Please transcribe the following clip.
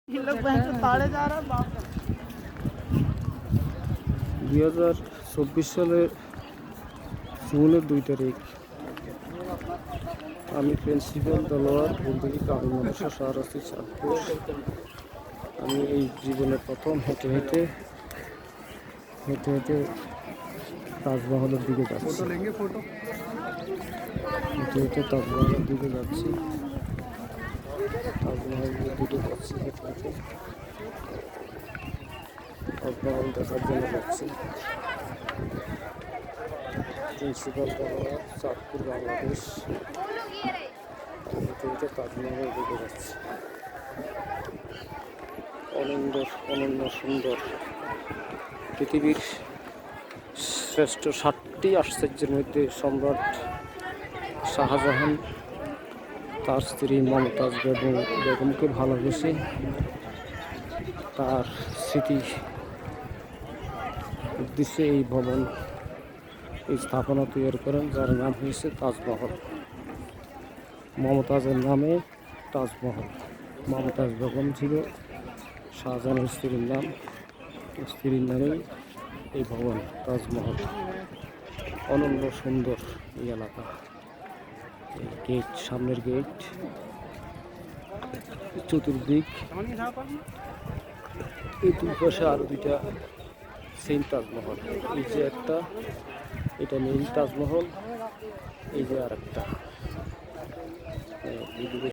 2024 সালের জুনের 2 তারিখ আমি প্রিন্সিপাল তলোয়ার বন্ধুকি কামিল মাদ্রাসা শাহরাস্তি চাঁদপুর। আমি এই জীবনের প্রথম হেঁটে হেঁটে তাজমহলের দিকে যাচ্ছি। হেঁটে হেঁটে তাজমহলের দিকে যাচ্ছি। তাজমহলের দিকে যাচ্ছি হেঁটে হেঁটে তাজমহল দেখার জন্য যাচ্ছি। প্রিন্সিপাল তলোয়ার চাঁদপুর বাংলাদেশ। হেঁটে হেঁটে তাজমহলের দিকে যাচ্ছি। অনন্য সুন্দর পৃথিবীর শ্রেষ্ঠ 7টি আশ্চর্যের মধ্যে সম্রাট শাহজাহান তার স্ত্রী মমতাজ বেগমকে ভালোবেসে তার স্মৃতি উদ্দেশ্যে এই ভবন এই স্থাপনা তৈরি করেন, যার নাম হয়েছে তাজমহল। মমতাজের নামে তাজমহল। মমতাজ বেগম ছিল শাহজাহানের স্ত্রীর নাম। স্ত্রীর নামেই এই ভবন তাজমহল। অনন্য সুন্দর এই এলাকা। এই গেট, সামনের গেট, চতুর্দিক, এই দুই পাশে আরো দুইটা সেম তাজমহল। এই যে একটা, এটা মেইন তাজমহল। এই যে আর একটা,